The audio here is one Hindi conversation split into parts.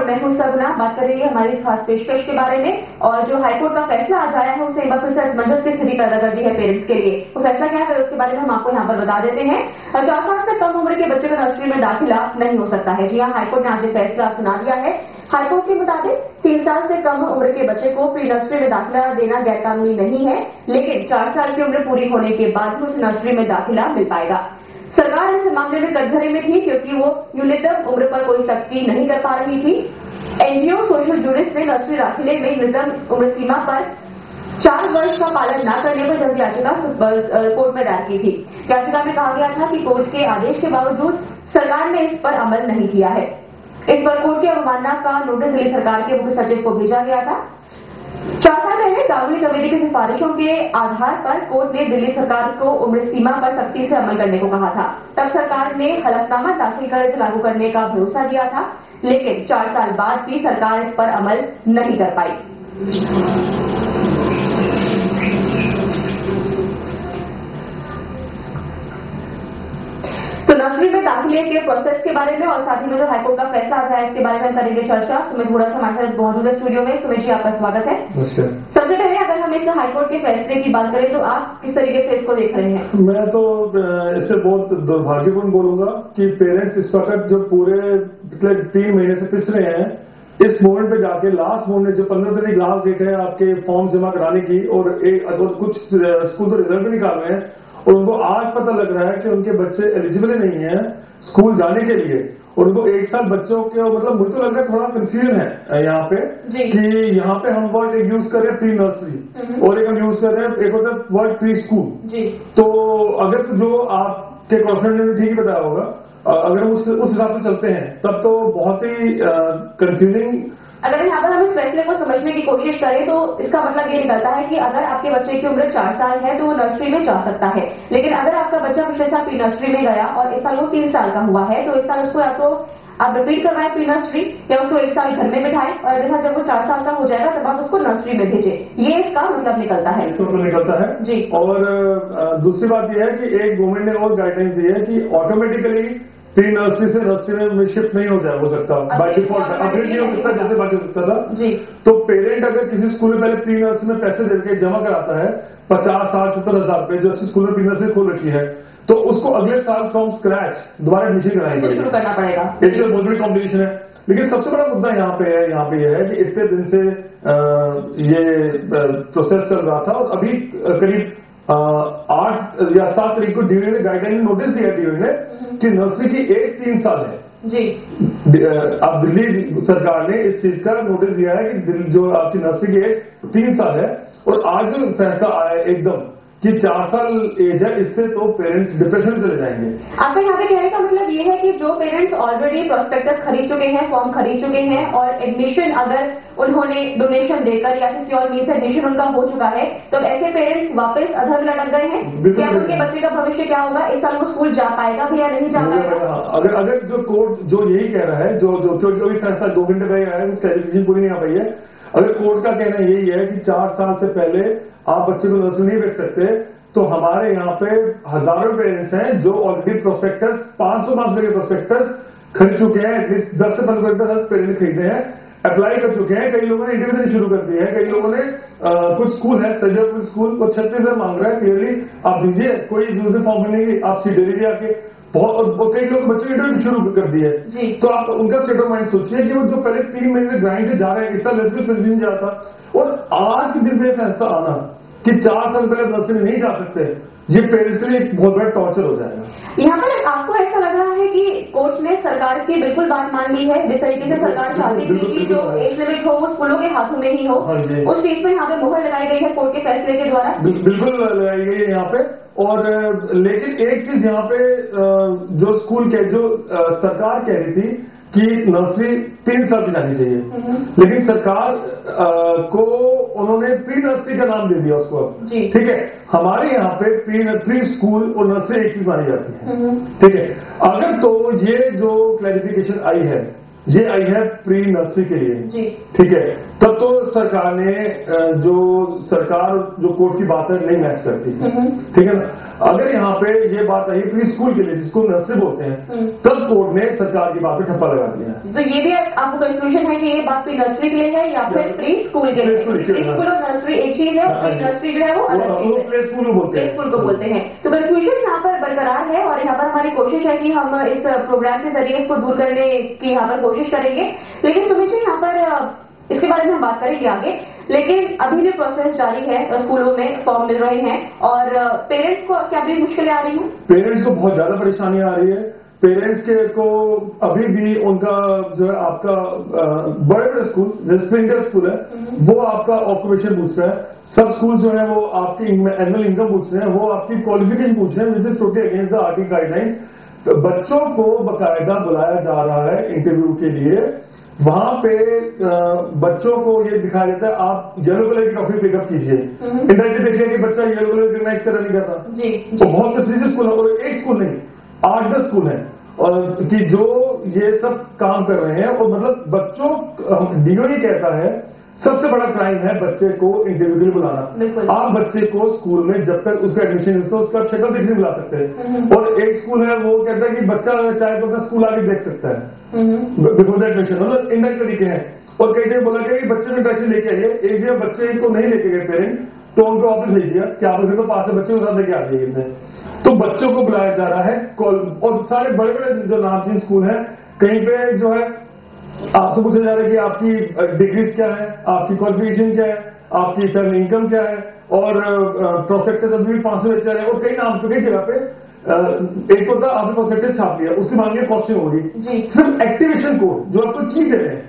और मैं हूं सपना। बात करेंगे हमारी खास पेशकश के बारे में और जो हाईकोर्ट का फैसला आज आया है उसने एक बार फिर से असमंजस की स्थिति पैदा कर दी है पेरेंट्स के लिए। वो फैसला क्या है उसके बारे में हम आपको यहाँ पर बता देते हैं। 4 साल से कम उम्र के बच्चों का नर्सरी में दाखिला नहीं हो सकता है। जी हाँ, हाईकोर्ट ने आज फैसला सुना दिया है। हाईकोर्ट के मुताबिक 3 साल से कम उम्र के बच्चे को प्री नर्सरी में दाखिला देना गैरकानूनी नहीं है, लेकिन 4 साल की उम्र पूरी होने के बाद ही उस नर्सरी में दाखिला मिल पाएगा। सरकार इस मामले में कटघरे में थी क्योंकि वो न्यूनतम उम्र पर कोई सख्ती नहीं कर पा रही थी। एनजीओ सोशल जूडिस ने नर्सरी दाखिले में न्यूनतम उम्र सीमा पर 4 वर्ष का पालन न करने पर जनहित याचिका कोर्ट में दायर की थी। याचिका में कहा गया था कि कोर्ट के आदेश के बावजूद सरकार ने इस पर अमल नहीं किया है। इस पर कोर्ट की अवमानना का नोटिस दिल्ली सरकार के मुख्य सचिव को भेजा गया था। 4 साल पहले गांगुली कमेटी की सिफारिशों के आधार पर कोर्ट ने दिल्ली सरकार को उम्र सीमा पर सख्ती से अमल करने को कहा था। तब सरकार ने हलफनामा दाखिल कर इसे लागू करने का भरोसा दिया था, लेकिन 4 साल बाद भी सरकार इस पर अमल नहीं कर पाई। तो नर्सरी में दाखिले के प्रोसेस के बारे में और साथ ही में जो हाईकोर्ट का फैसला आ जाए इसके बारे में हम करेंगे चर्चा। सुमित हुडा हमारे साथ मौजूद है स्टूडियो में। सुमित जी, आपका स्वागत है। सबसे पहले अगर हम इस हाईकोर्ट के फैसले की बात करें तो आप किस तरीके से इसको देख रहे हैं? मैं तो इससे बहुत दुर्भाग्यपूर्ण बोलूंगा कि पेरेंट्स इस वक्त जो पूरे पिछले 3 महीने से पिस रहे हैं, इस मोमेंट पे जाके लास्ट मोमेंट जो 15 तारीख लास्ट डेट है आपके फॉर्म जमा कराने की, और कुछ स्कूल तो रिजल्ट भी निकाल रहे हैं और उनको आज पता लग रहा है कि उनके बच्चे एलिजिबल नहीं है स्कूल जाने के लिए, और उनको 1 साल बच्चों के, मतलब मुझे तो लग रहा है थोड़ा कंफ्यूजन है यहाँ पे कि यहाँ पे हम वर्ड एक यूज कर रहे हैं प्री नर्सरी और एक हम यूज कर रहे हैं एक होता है वर्ड प्री स्कूल। तो अगर तो जो आपके कॉन्फिडेंट ने ठीक ही बताया होगा, अगर उस हिसाब से चलते हैं तब तो बहुत ही कंफ्यूजिंग। अगर यहाँ पर हम इस फैसले को समझने की कोशिश करें तो इसका मतलब ये निकलता है कि अगर आपके बच्चे की उम्र 4 साल है तो वो नर्सरी में जा सकता है, लेकिन अगर आपका बच्चा पिछले साल प्री नर्सरी में गया और इस साल वो 3 साल का हुआ है तो इस साल उसको या तो आप रिपीट करवाएं प्री नर्सरी या उसको 1 साल घर में बिठाएं और अगले साल जब वो 4 साल का हो जाएगा तब आप उसको नर्सरी में भेजें। ये इसका मतलब निकलता है। इसका मतलब निकलता है जी। और दूसरी बात यह है कि एक गवर्नमेंट ने और गाइडलाइंस दी है कि ऑटोमेटिकली प्री नर्सरी से नर्सरी में शिफ्ट नहीं हो सकता, बाय डिफॉल्ट अपडेट नहीं हो सकता जैसे बाकी हो सकता था जी। तो पेरेंट अगर किसी स्कूल में पहले प्री नर्सरी में पैसे देकर जमा कराता है 50, 60, 70 हजार रुपए, जो अच्छी स्कूल में प्री नर्सरी खोल रखी है, तो उसको अगले साल फ्रॉम स्क्रैच दोबारा एडमिशन करानी शुरू करना पड़ेगा। एक बहुत बड़ी कॉम्पिटिशन है। लेकिन सबसे बड़ा मुद्दा यहाँ पे यह है कि इतने दिन से ये प्रोसेस चल रहा था और अभी करीब 8 या 7 तारीख को डीओ ने गाइडलाइन नोटिस दिया डीओ ने कि नर्सरी की एज 3 साल है जी। अब दिल्ली सरकार ने इस चीज का नोटिस दिया है कि जो आपकी नर्सरी की एज 3 साल है, और आज जो फैसला आया है एकदम कि 4 साल एज है, इससे तो पेरेंट्स डिप्रेशन में चले जाएंगे। आपका यहाँ पे कहने का मतलब ये है कि जो पेरेंट्स ऑलरेडी प्रोस्पेक्टस खरीद चुके हैं, फॉर्म खरीद चुके हैं और एडमिशन अगर उन्होंने डोनेशन देकर या किसी और मीन से एडमिशन उनका हो चुका है, तो ऐसे पेरेंट्स वापस अधर में लटक गए हैं। क्या उनके बच्चे का भविष्य क्या होगा? इस साल वो स्कूल जा पाएगा भी या नहीं जा पाएगा? अगर जो कोर्ट जो यही कह रहा है, जो भी फैसला 2 घंटे पहले आया है, क्लैरिफिकेशन पूरी नहीं आ पाई है। अगर कोर्ट का कहना यही है कि 4 साल से पहले आप बच्चे को नर्सरी नहीं भेज सकते, तो हमारे यहाँ पे हजारों पेरेंट्स हैं जो ऑलरेडी प्रोस्पेक्टस 500 के प्रोस्पेक्टस खरीद चुके हैं, एटलीस्ट 10 से 15 पेरेंट्स खरीदे हैं, अप्लाई कर चुके हैं। कई लोगों ने इंटरव्यू देनी शुरू कर दी है। कई लोगों ने कुछ स्कूल है सजर स्कूल को 36,000 मांग रहा है, क्लियरली आप दीजिए, कोई दूसरे फॉर्म में नहीं, आप सीट दे दीजिए आके। बहुत कई लोग बच्चों इंटरव्यू शुरू कर दिए, तो आप उनका स्टेट ऑफ माइंड सोचिए कि वो जो पहले 3 महीने से ग्राइंड से जा रहे हैं, इस साल लेस नहीं जाता, और आज के दिन पे फैसला आना कि 4 साल पहले नर्सरी नहीं जा सकते, ये पेरेंट्स के लिए बहुत बड़ा टॉर्चर हो जाएगा। यहाँ पर आपको ऐसा लग रहा है कि कोर्ट ने सरकार की बिल्कुल बात मान ली है, जिस तरीके से सरकार चाहती थी कि जो एज लिमिट हो वो स्कूलों के हाथों में ही हो, उस चीज में यहाँ पे मोहर लगाई गई है कोर्ट के फैसले के द्वारा? बिल्कुल लगाई गई है यहाँ पे। और लेकिन एक चीज यहाँ पे जो स्कूल के जो सरकार कह रही थी कि नर्सरी 3 साल की जानी चाहिए, लेकिन सरकार को उन्होंने प्री नर्सरी का नाम दे दिया उसको। ठीक है, हमारे यहाँ पे प्री स्कूल और नर्सरी एक चीज मानी जाती है। ठीक है, अगर तो ये जो क्लैरिफिकेशन आई है ये आई है प्री नर्सरी के लिए, ठीक है, तब तो सरकार ने जो कोर्ट की बात है नहीं मैच करती, ठीक है ना। अगर यहाँ पे ये बात आई प्री स्कूल के लिए, जिसको नर्सरी बोलते हैं, तब कोर्ट ने सरकार की बात पे ठप्पा लगा दिया। तो ये भी आपको कंफ्यूजन है कि ये बात प्री नर्सरी के लिए है या फिर प्री स्कूल के लिए? प्री स्कूल और नर्सरी एक चीज है, प्री नर्सरी जो है वो अलग चीज है, प्ले स्कूल बोलते हैं, प्ले स्कूल को बोलते हैं। तो कंफ्यूजन यहाँ पर बरकरार है और यहाँ पर हमारी कोशिश है कि हम इस प्रोग्राम के जरिए इसको दूर करने की यहाँ पर कोशिश करेंगे। लेकिन सुमित जी, यहाँ पर इसके बारे में हम बात करेंगे आगे, लेकिन अभी भी प्रोसेस जारी है, स्कूलों में फॉर्म मिल रहे हैं और पेरेंट्स को क्या भी मुश्किलें आ रही हैं? पेरेंट्स को बहुत ज्यादा परेशानियां आ रही है। पेरेंट्स के को अभी भी उनका जो है आपका बड़े बड़े स्कूल जैसे स्प्रिंगर स्कूल है वो आपका ऑक्यूपेशन पूछ रहा है, सब स्कूल जो है वो आपकी एनुअल इनकम पूछ रहे हैं, वो आपकी क्वालिफिकेशन पूछ रहे हैं, which is totally against the RT guidelines. तो बच्चों को बकायदा बुलाया जा रहा है इंटरव्यू के लिए, वहां पे बच्चों को ये दिखाया जाता है आप येलो कलर की टॉफी पिकअप कीजिए, इंडायरेक्टली देखिए कि बच्चा येलो कलर रिकॉग्नाइज कर नहीं करता। तो बहुत प्रेस्टीजियस स्कूल है, और एक स्कूल नहीं 8-10 स्कूल है और कि जो ये सब काम कर रहे हैं। और मतलब बच्चों डीओ ये कहता है सबसे बड़ा क्राइम है बच्चे को इंटरव्यू के लिए बुलाना। आप बच्चे को स्कूल में जब तक उसका एडमिशन हो उसका शक्ल देखने बुला सकते हैं, और एक स्कूल है वो कहता है कि बच्चा चाहे तो अपना स्कूल आगे देख सकता है बिफोर द एडमिशन, मतलब इनडायरेक्ट तरीके हैं। और कई जगह बोला गया कि बच्चे को इंटरेक्शन लेके आइए, एक जगह बच्चे को नहीं लेके गए पेरेंट तो उनको वापस भेज दिया कि आप तो पास है, बच्चे को साथ लेके आ जाइए। तो बच्चों को बुलाया जा रहा है, और सारे बड़े बड़े जो नामचीन स्कूल हैं कहीं पे जो है आपसे पूछा जा रहा है कि आपकी डिग्रीज क्या है, आपकी क्वालिफिकेशन क्या है, आपकी फैमिली इनकम क्या है, और प्रोस्पेक्टस अभी भी 500 बच्चे रहे, और कई नाम कई जगह पे एक तो था आपने प्रोस्पेक्टस छाप लिया, उसकी मांगे कॉस्टिंग होगी, सिर्फ एक्टिवेशन कोड जो आपको की दे रहे हैं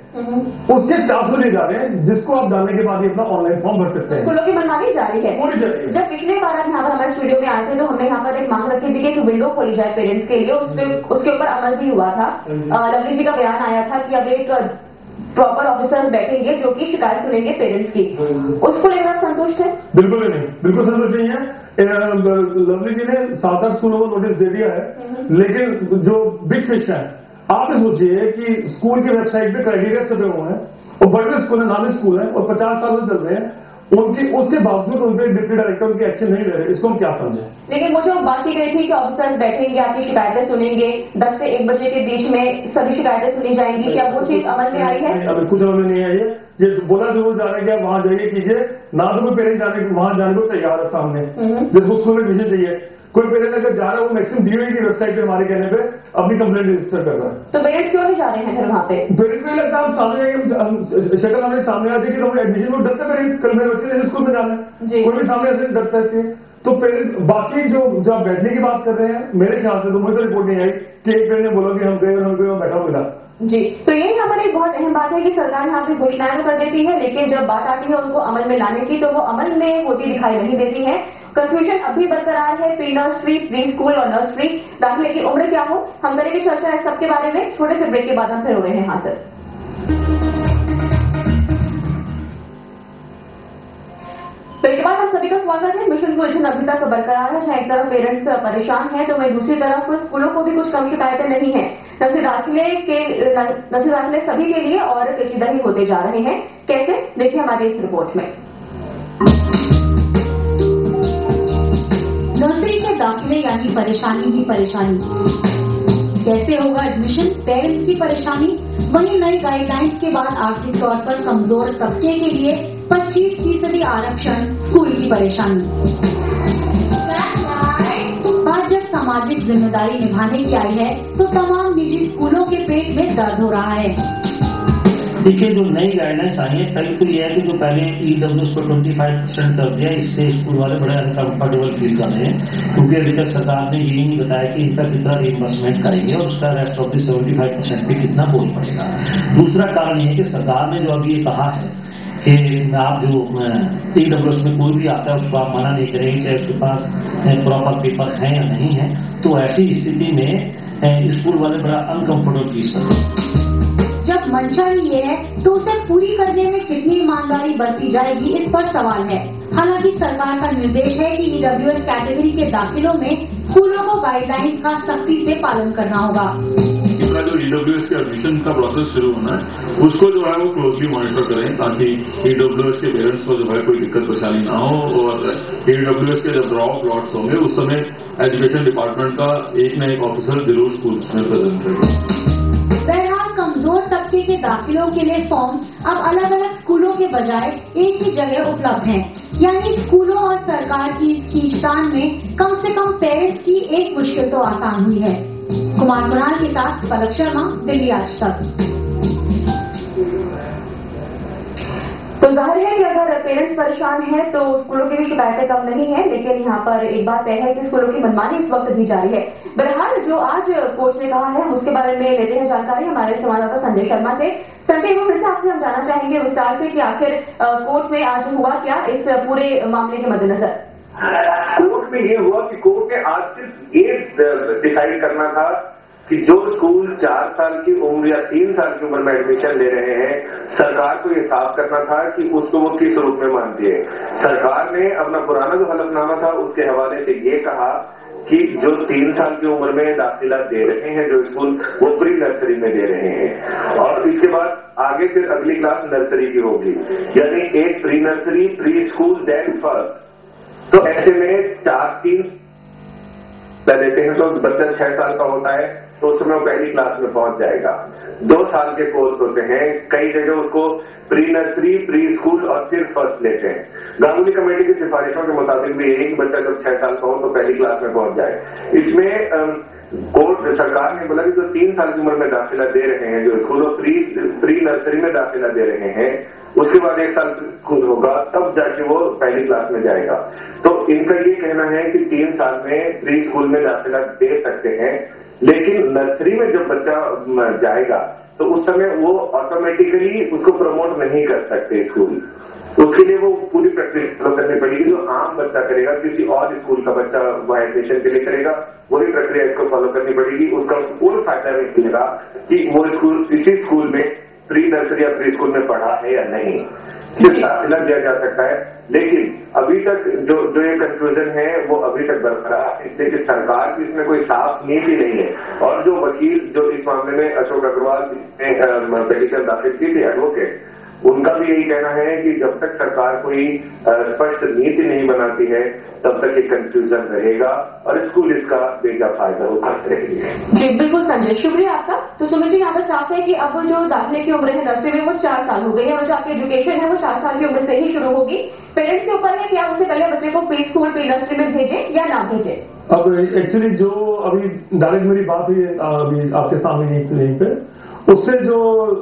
उसके 400 ले जा रहे हैं, जिसको आप डालने के बाद ही अपना ऑनलाइन फॉर्म भर सकते हैं। स्कूलों की मनमानी जारी है। जब पिछले बार आप यहाँ पर हमारे स्टूडियो में आए थे तो हमने यहाँ पर एक मांग रखी थी कि एक विंडो खोली जाए पेरेंट्स के लिए, उसके ऊपर अमल भी हुआ था। लवली जी का बयान आया था कि अब एक प्रॉपर ऑफिसर बैठेंगे जो कि शिकायत सुनेंगे पेरेंट्स की, उसको लेकर आप संतुष्ट है? बिल्कुल नहीं, बिल्कुल संतुष्ट नहीं है। लवली जी ने 7-8 स्कूलों को नोटिस दे दिया है, लेकिन जो बिग फिश है आप ये सोचिए कि स्कूल की वेबसाइट पे क्राइटेरिया छपे हुए हैं और बड़े बड़े स्कूल है, नामी स्कूल है और 50 साल से चल रहे हैं, उनकी उसके बावजूद उनके डिप्टी डायरेक्टर उनकी एक्शन नहीं ले रहे, इसको हम क्या समझें? लेकिन वो जो बात की गई थी कि ऑफिसर्स बैठेंगे, आपकी शिकायतें सुनेंगे, 10 से 1 बजे के बीच में सभी शिकायतें सुनी जाएंगी, क्या वो चीज अमल में आई है? अभी कुछ अमल में नहीं आई है। ये बोला जरूर जा रहा है कि आप वहां जाइए कीजिए, ना तो कोई पेरेंट वहां जाने को तैयार है सामने, जिसको स्कूल में एडमिशन चाहिए। कोई पेरेंट अगर जा रहा है वो मैक्सिमम डीओई की वेबसाइट पे हमारे कहने पे अपनी कंप्लेंट रजिस्टर कर रहा है। तो पेरेंट्स क्यों नहीं जा रहे हैं फिर वहां पे? पेरेंट्स को लगता है हम सामने शक्ल हमारे सामने आ जाएगी तो हम एडमिशन को डरते पेरेंट, कल मेरे बच्चे ने स्कूल में जाना है, कोई भी सामने ऐसे डरता है। तो पेरेंट बाकी जो आप बैठने की बात कर रहे हैं, मेरे ख्याल से तो मुझे तो रिपोर्ट नहीं आई कि एक पेरेंट ने बोला कि हम गए और बैठा मिला जी। तो ये यहाँ पर एक बहुत अहम बात है कि सरकार यहाँ पे घोषणाएं कर देती है, लेकिन जब बात आती है उनको अमल में लाने की तो वो अमल में होती दिखाई नहीं देती है। कंफ्यूजन अभी बरकरार है, प्री नर्सरी, प्री स्कूल और नर्सरी दाखिले की उम्र क्या हो, हम करेंगे चर्चा इस सबके बारे में। छोटे से ब्रेक के बाद हम फिर हो रहे हैं हाजिर। ब्रेक के बाद आप सभी का स्वागत है। मिशन उलझन अभी तक बरकरार है, जहाँ एक तरफ पेरेंट्स परेशान है तो वहीं दूसरी तरफ स्कूलों को भी कुछ कम शिकायतें नहीं है। नर्सरी दाखिले सभी के लिए और पेचीदगी होते जा रहे हैं। कैसे, देखिए हमारी इस रिपोर्ट में। नर्सरी के दाखिले यानी परेशानी ही परेशानी। कैसे होगा एडमिशन, पेरेंट्स की परेशानी। वहीं नई गाइडलाइंस के बाद आर्थिक तौर पर कमजोर तबके के लिए 25% आरक्षण स्कूल की परेशानी। आज जब सामाजिक जिम्मेदारी निभाने की आई है तो तमाम निजी स्कूलों के पेट में दर्द हो रहा है। देखिए, जो नई गाइडलाइंस आई है, पहले तो यह है कि जो पहले ईडब्ल्यूएस को 25% कर दिया, इससे स्कूल वाले बड़े अनकंफर्टेबल फील कर रहे हैं, क्योंकि अभी तक सरकार ने ये नहीं बताया कि इनका कितना रिइंबर्समेंट करेंगे और उसका रेस्ट ऑफ द 75% पे कितना बोझ पड़ेगा। दूसरा कारण ये है कि सरकार ने जो अभी ये कहा है कि आप जो ईडब्ल्यूएस में कोई भी आता है उसको आप मना नहीं करेंगे, चाहे उसके पास प्रॉपर पेपर है या नहीं है। तो ऐसी स्थिति में स्कूल वाले बड़ा अनकंफर्टेबल फील कर रहे हैं। जब मंशा ही ये है तो उसे पूरी करने में कितनी ईमानदारी बरती जाएगी, इस पर सवाल है। हालांकि सरकार का निर्देश है कि ईडब्ल्यूएस कैटेगरी के दाखिलों में स्कूलों को गाइडलाइंस का सख्ती से पालन करना होगा। इनका जो ईडब्ल्यूएस के एडमिशन का प्रोसेस शुरू होना है उसको जो है वो क्लोजली मॉनिटर करें ताकि ईडब्ल्यूएस के पेरेंट्स को जो है कोई दिक्कत परेशानी ना हो और ईडब्ल्यूएस के जब ड्रॉप लॉट्स होंगे उस समय एजुकेशन डिपार्टमेंट का एक न एक ऑफिसर जरूर स्कूल्स में प्रेजेंट रहेगा। बहरहाल कमजोर तबके के दाखिलों के लिए फॉर्म अब अलग अलग स्कूलों के बजाय एक ही जगह उपलब्ध हैं। यानी स्कूलों और सरकार की इस खींचतान में कम से कम पेरेंट्स की एक मुश्किल तो आसान हुई है। कुमार कुणाल के साथ पलक शर्मा, दिल्ली आज तक। तो जाहिर है कि अगर पेरेंट्स परेशान हैं तो स्कूलों की भी शिकायतें कम नहीं है, लेकिन यहाँ पर एक बात तय है कि स्कूलों की मनमानी इस वक्त भी जारी है। बहरहाल जो आज कोच ने कहा है हम उसके बारे में लेते हैं जानकारी हमारे संवाददाता संजय शर्मा से। संजय, वो फिर से आपसे हम जानना चाहेंगे विस्तार से कि आखिर कोर्ट में आज हुआ क्या इस पूरे मामले के मद्देनजर। कोर्ट में ये हुआ कि कोर्ट ने आज सिर्फ ये डिसाइड करना था कि जो स्कूल 4 साल की उम्र या 3 साल की उम्र में एडमिशन ले रहे हैं सरकार को ये साफ करना था कि उसको वो किस रूप में मानती है। सरकार ने अपना पुराना जो हलफनामा था उसके हवाले से ये कहा कि जो 3 साल की उम्र में दाखिला दे रहे हैं जो स्कूल वो प्री नर्सरी में दे रहे हैं और इसके बाद आगे फिर अगली क्लास नर्सरी की होगी, यानी एक pre nursery, pre school, then first. तो ऐसे में 4-3 देते हैं तो बच्चा 6 साल का होता है तो उस समय वो पहली क्लास में पहुंच जाएगा। 2 साल के कोर्स होते हैं, कई जगह उसको प्री नर्सरी, प्री स्कूल और फिर फर्स्ट लेते हैं। गांगुली कमेटी की सिफारिशों के मुताबिक भी यही कि बच्चा जब 6 साल का हो तो पहली क्लास में पहुंच जाए। इसमें कोर्ट सरकार ने बोला कि जो 3 साल की उम्र में दाखिला दे रहे हैं जो स्कूल प्री नर्सरी में दाखिला दे रहे हैं उसके बाद 1 साल स्कूल होगा तब जाके वो पहली क्लास में जाएगा। तो इनका ये कहना है कि 3 साल में प्री स्कूल में दाखिला दे सकते हैं, लेकिन नर्सरी में जब बच्चा जाएगा तो उस समय वो ऑटोमेटिकली उसको प्रमोट नहीं कर सकते स्कूल। उसके लिए वो पूरी प्रक्रिया फॉलो करनी पड़ेगी जो आम बच्चा करेगा, किसी और स्कूल का बच्चा वह एडमिशन के लिए करेगा वही प्रक्रिया इसको फॉलो करनी पड़ेगी। उसका कोई फायदा नहीं मिलेगा कि वो स्कूल इसी स्कूल में प्री नर्सरी या प्री स्कूल में पढ़ा है या नहीं, सिर्फ दाखिला दिया जा सकता है। लेकिन अभी तक जो ये कंफ्यूजन है वो अभी तक बरकरार है, इसलिए कि सरकार की इसमें कोई साफ नीति नहीं है। और जो वकील जो इस मामले में अशोक अग्रवाल ने पेटिशन दाखिल की थी एडवोकेट, उनका भी यही कहना है कि जब तक सरकार कोई स्पष्ट नीति नहीं बनाती है तब तक ये कंफ्यूजन रहेगा और स्कूल इसका बेजा फायदा उठाते रहेंगे। जी बिल्कुल संजय, शुक्रिया आपका। तो सुमित जी यहाँ पर साफ है कि अब जो दाखिले की उम्र है नर्सरी में वो 4 साल हो गई है और जो आपकी एजुकेशन है वो 4 साल की उम्र से ही शुरू होगी। पेरेंट्स के ऊपर है कि आप उससे पहले बच्चे को प्री स्कूल प्री नर्सरी में भेजें या ना भेजें। अब एक्चुअली जो अभी डायरेक्ट मेरी बात हुई अभी आपके सामने यहीं पे उससे जो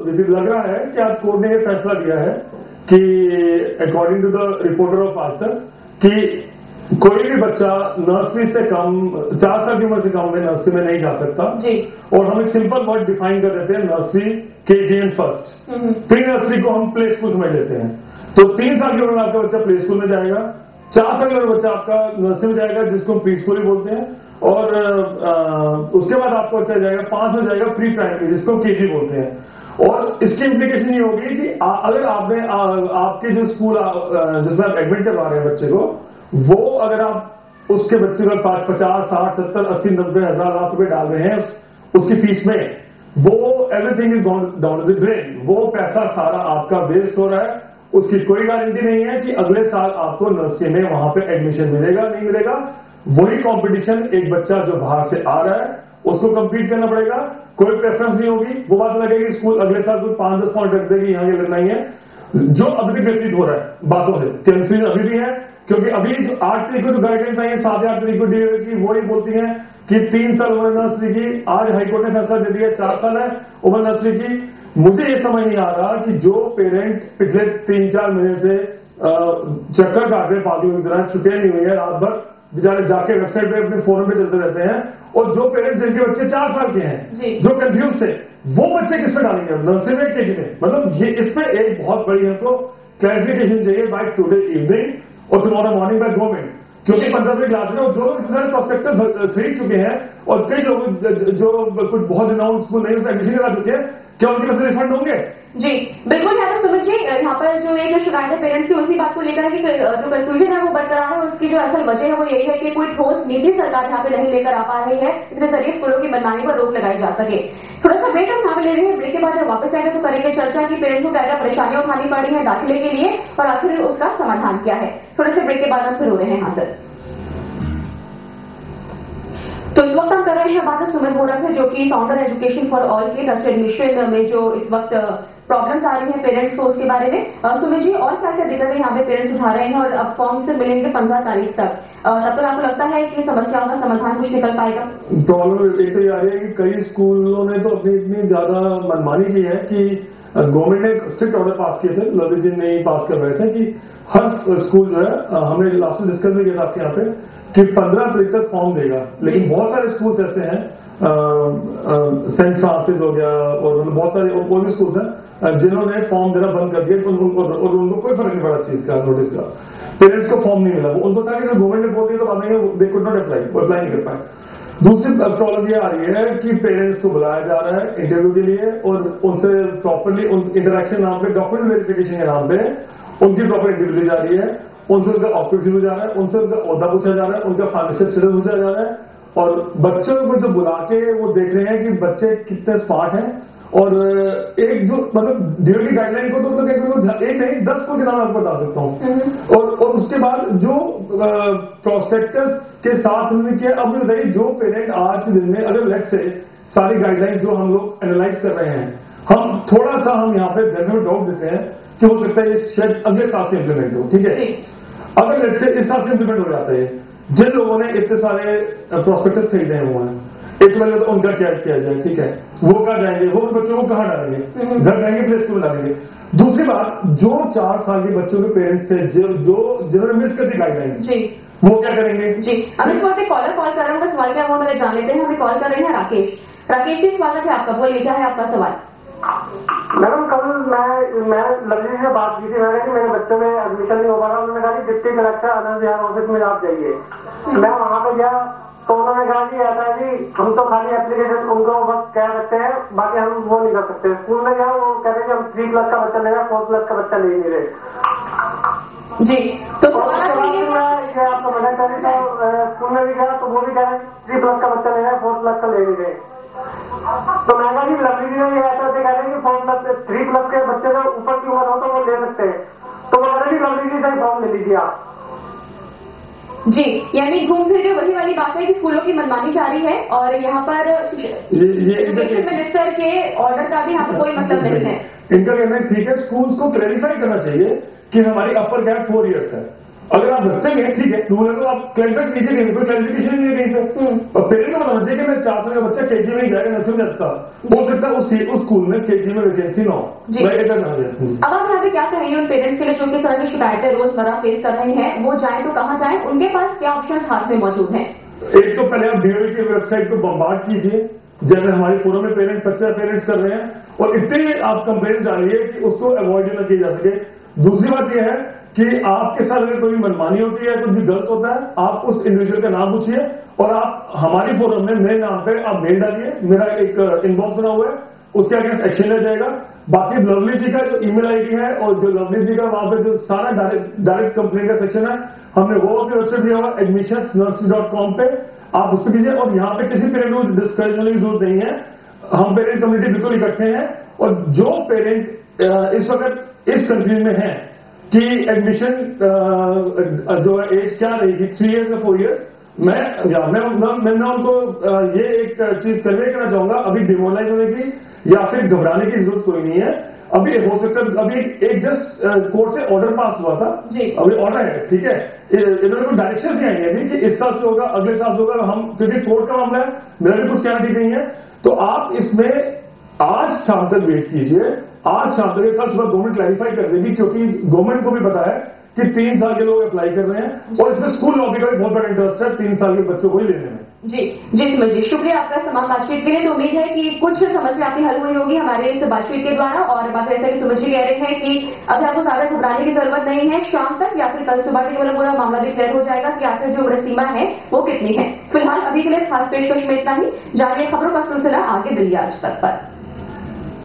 लग रहा है कि आज कोर्ट ने यह फैसला दिया है कि according to the reporter of Aaj Tak कि कोई भी बच्चा नर्सरी से कम 4 साल की उम्र से कम में नर्सरी में नहीं जा सकता जी। और हम एक सिंपल वर्ड डिफाइन कर देते हैं nursery, KG and first. Pre nursery को हम प्ले स्कूल समझ लेते हैं। तो 3 साल की उम्र में आपका बच्चा प्ले स्कूल में जाएगा, 4 साल की उम्र बच्चा आपका नर्सरी में जाएगा जिसको हम प्री स्कूल ही बोलते हैं, और उसके बाद आपको बच्चा जाएगा 5 में जाएगा प्री प्राइमरी जिसको केजी बोलते हैं। और इसकी इम्प्लीकेशन ये होगी कि अगर आपने आपके जो स्कूल जिसमें आप एडमिट करवा रहे हैं बच्चे को, वो अगर आप उसके बच्चे को 50, 60, 70, 80, 90 हजार लाख रुपए डाल रहे हैं उसकी फीस में, वो everything is down the drain. वो पैसा सारा आपका वेस्ट हो रहा है। उसकी कोई गारंटी नहीं है कि अगले साल आपको नर्सरी में वहां पे एडमिशन मिलेगा नहीं मिलेगा। वही कंपटीशन एक बच्चा जो बाहर से आ रहा है उसको कंपीट करना पड़ेगा, कोई प्रेफरेंस नहीं होगी। वो बात लगेगी स्कूल अगले साल कोई 5-10 पॉइंट रख देगी यहाँ ये लगना ही है, जो अभी तक व्यतीत हो रहा है बातों से। कंफ्यूजन अभी भी है क्योंकि अभी 8 तारीख को जो गाइडलाइंस आई है 7 या 8 तारीख को डीए की, वो ही बोलती है कि 3 साल उम्र नर्सरी की। आज हाईकोर्ट ने फैसला दे दिया 4 साल है उम्र नर्सरी की। मुझे ये समझ नहीं आ रहा कि जो पेरेंट पिछले 3-4 महीने से चक्कर काट रहे पार्टियों की तरह, छुट्टियां नहीं हुई है, रात भर बेचारे जाके वेबसाइट पे अपने फोन पे चलते रहते हैं, और जो पेरेंट्स जिनके बच्चे 4 साल के हैं जो कंफ्यूज थे, वो बच्चे किस पे डालेंगे, नर्सरी में केजी में? मतलब ये इस पे एक बहुत बड़ी हमको क्लैरिफिकेशन चाहिए बाय टुडे इवनिंग और टुमारो मॉर्निंग बाय गवर्नमेंट। क्योंकि 15वीं क्लास में जो लोग इतने सारे प्रोस्पेक्टस खरीद चुके हैं और कई लोग जो कुछ बहुत रिनाउंड स्कूल नहीं उसमें एडमिशन करा चुके हैं, क्या उनके पैसे रिफंड होंगे? जी बिल्कुल। यहाँ पर सुमित जी, यहाँ पर जो एक जो शिकायत है पेरेंट्स की उसी बात को लेकर है कि जो कंफ्यूजन है वो बरकरार है, उसकी जो असल वजह है वो यही है कि कोई ठोस नीति सरकार यहाँ पे नहीं लेकर आ पा रही है, इसके जरिए स्कूलों की मनमानी पर रोक लगाई जा सके। थोड़ा सा ब्रेक हम यहाँ पे ले रहे हैं, ब्रेक के बाद जब वापस आएगा तो करेंगे चर्चा की पेरेंट्स को क्या क्या परेशानियां उठानी पड़ी है दाखिले के लिए और आखिर उसका समाधान क्या है। थोड़े से ब्रेक के बाद हम फिर हो रहे हैं यहाँ से। तो इस वक्त हम कर रहे हैं बात सुमित बोरा से, जो कि फाउंडर एजुकेशन फॉर ऑल के ट्रस्ट एडमिशन में जो इस वक्त प्रॉब्लम्स आ रही हैं पेरेंट्स को उसके बारे में। सुमित जी, और क्या क्या दिक्कतें यहाँ पे पेरेंट्स उठा रहे हैं और अब फॉर्म से मिलेंगे 15 तारीख तक, तब तक आपको लगता है कि समस्याओं का समाधान कुछ निकल पाएगा? प्रॉब्लम एक तो ये आ रही है कि कई स्कूलों ने तो अपनी इतनी ज्यादा मनमानी की है कि गवर्नमेंट ने स्ट्रिक्ट ऑर्डर पास किए थे, लवली जी ने पास कर रहे थे कि हर स्कूल जो है, हमने लास्ट में डिस्कस भी किया था आपके यहाँ पे कि 15 तारीख तक फॉर्म देगा, लेकिन बहुत सारे स्कूल्स ऐसे हैं, सेंट फ्रांसिस हो गया और बहुत सारे और भी स्कूल्स हैं जिन्होंने फॉर्म देना बंद कर दिया और उनको कोई फर्क नहीं पड़ा चीज का, नोटिस का। पेरेंट्स को फॉर्म नहीं मिला, वो उनको था कि गवर्नमेंट ने बोल दिया तो बाद में दे कुड नॉट अप्लाई, वो अप्लाई नहीं कर पाए। दूसरी प्रॉब्लम ये आ रही है कि पेरेंट्स को बुलाया जा रहा है इंटरव्यू के लिए और उनसे प्रॉपरली इंटरेक्शन नाम पे, डॉक्यूमेंट वेरिफिकेशन के नाम पे उनकी प्रॉपर इंटरव्यू ली जा रही है, उनसे उनका ऑक्यूपेशन हो जा रहा है, उनसे उनका ओहदा पूछा जा रहा है, उनका फाइनेंशियल स्टेटस पूछा जा रहा है और बच्चों को जो बुला के वो देख रहे हैं कि बच्चे कितने स्मार्ट हैं। और एक जो मतलब डीओटी गाइडलाइन को तो एक नहीं 10 को के नाम आपको बता सकता हूँ। और उसके बाद जो प्रोस्पेक्टस के साथ उन्होंने किया, अब बताइए जो पेरेंट आज के दिन में अगर लेट से सारी गाइडलाइन जो हम लोग एनालाइज कर रहे हैं, हम थोड़ा सा हम यहाँ पे घर में डाउट देते हैं कि हो सकता है ये शायद अगले साल से इंप्लीमेंट हो, ठीक है। अगर लेट से इस साल से इंप्लीमेंट हो जाता है, जिन लोगों ने इतने सारे प्रोस्पेक्टस खरीदे हुए हैं, एक पहले तो उनका क्या किया जाए, ठीक है, वो कहाँ जाएंगे, वो बच्चों को कहाँ डालेंगे, घर जाएंगे प्ले स्कूल डालेंगे। दूसरी बात, जो 4 साल के बच्चों के पेरेंट्स थे जिन्होंने मिस कर दी गाइडलाइंस, वो क्या करेंगे? जी, अब इस वक्त कॉलर कॉल कर रहा हूँ, सवाल क्या हुआ मैंने जान लेते हैं। हमें कॉल कर रहे हैं राकेश। राकेश जी, सवाल है आपका, बोलिए क्या है आपका सवाल? मैडम, कल मैं लवली से बात की थी, मैंने कहा कि मेरे बच्चों में एडमिशन नहीं हो पा रहा, उन्होंने कहा कि deputy collector Anand Vihar office में आप जाइए। मैं वहां पे गया तो उन्होंने कहा कि ऐसा है कि हम तो खाली एप्लीकेशन उनको बस कह सकते हैं, बाकी हम वो नहीं कर सकते। स्कूल में गया, वो कह रहे हैं कि हम 3+ का बच्चा लेगा, 4+ का बच्चा ले ही नहीं रहे। जी, तो मैं आपको मना करी तो स्कूल में भी गया तो वो भी कह रहे हैं 3+ का बच्चा लेगा, 4+ का ले नहीं रहे। तो मैं कहा कि लवली जी ने ये ऐसा कह रहे हैं कि 3+ के बच्चे का ऊपर की उम्र हो तो वो ले सकते हैं, तो वो कह रहे हैं कि लवली जी से फॉर्म ले लीजिए आप। जी, यानी घूम फिर के वही वाली बात है कि स्कूलों की मनमानी जारी है और यहाँ पर एजुकेशन मिनिस्टर के ऑर्डर का भी यहाँ पर कोई मतलब नहीं है। इनका कहना है ठीक है, स्कूल्स को क्लैरिफाई करना चाहिए कि हमारी अपर कैप 4 इयर्स है, अगर आप रखते हैं ठीक है, रूल है तो आप क्लैरिफाई कीजिए, कहीं कोई क्लैरिफिकेशन नहीं है कहीं पे। और पेरेंट को बताना चाहिए कि मैं 4 साल का बच्चा केजी में ही जाएगा, नर्सरी में जाता हो सकता है उस स्कूल में केजी में वैकेंसी ना हो। अब आप यहाँ पे क्या कहेंगे उन पेरेंट्स के लिए जो कि तरह की शिकायतें रोजमर्रा फेस कर रहे हैं, वो जाए तो कहाँ जाए, उनके पास क्या ऑप्शन हाथ में मौजूद है? एक तो पहले आप डीओई की वेबसाइट को बम्बार्ड कीजिए, जैसे हमारे फोरम में पेरेंट्स कर रहे हैं, और इतनी आप कंप्लेन डालिए कि उसको अवॉइड न किया जा सके। दूसरी बात यह है कि आपके साथ अगर कोई मनमानी होती है, कुछ भी गलत होता है, आप उस इंडिविजुअल का नाम पूछिए और आप हमारी फोरम में मेरे नाम पे आप मेल डालिए, मेरा एक इनबॉक्स बना हुआ है, उसके अगेंस्ट एक्शन लिया जाएगा। बाकी लवली जी का जो ईमेल आईडी है और जो लवली जी का वहां पे जो सारा डायरेक्ट कंप्लेन का सेक्शन है, हमने वो अपनी वेबसाइट दिया हुआ admissionsnursery.com पे, आप उस पर कीजिए। और यहाँ पे किसी पेरेंट को डिस्करेज होने की जरूरत नहीं है, हम पेरेंट कम्युनिटी बिल्कुल इकट्ठे हैं। और जो पेरेंट इस वक्त इस कंफ्यूजन में है कि एडमिशन जो है एज क्या रहेगी, 3 इयर्स या 4 इयर्स, मैं उनको ये एक चीज कन्वे करना चाहूंगा, अभी डिमोरलाइज होने की या फिर घबराने की जरूरत कोई नहीं है। अभी हो सकता है, अभी एक जस्ट कोर्ट से ऑर्डर पास हुआ था, अभी ऑर्डर है, ठीक है, इन्होंने कोई डायरेक्शन नहीं आएंगे अभी कि इस साल से होगा, अगले साल से होगा, हम क्योंकि कोर्ट का मामला है, मेरा भी कुछ कहना ठीक नहीं है। तो आप इसमें आज शाम तक वेट कीजिए, आज शाम तक, कल सुबह गवर्नमेंट क्लैरिफाई कर देगी, क्योंकि गवर्नमेंट को भी पता है कि 3 साल के लोग अप्लाई कर रहे हैं और इसमें स्कूल लॉबी का भी बहुत बड़ा इंटरेस्ट है 3 साल के बच्चों को ही लेने में। जी सुमित जी, शुक्रिया आपका तमाम बातचीत के लिए। तो उम्मीद है कि कुछ समस्या आपकी हल हुई होगी हमारे इस बातचीत के द्वारा। और बात ऐसा कि सुमित जी कह रहे हैं कि अभी आपको ज्यादा घबराने की जरूरत नहीं है, शाम तक या फिर कल सुबह के पूरा मामला भी क्लियर हो जाएगा कि आखिर जो सीमा है वो कितनी है। फिलहाल अभी के लिए खास पेशकश में इतना ही। जानिए खबरों का सिलसिला आगे दिल्ली आज तक पर।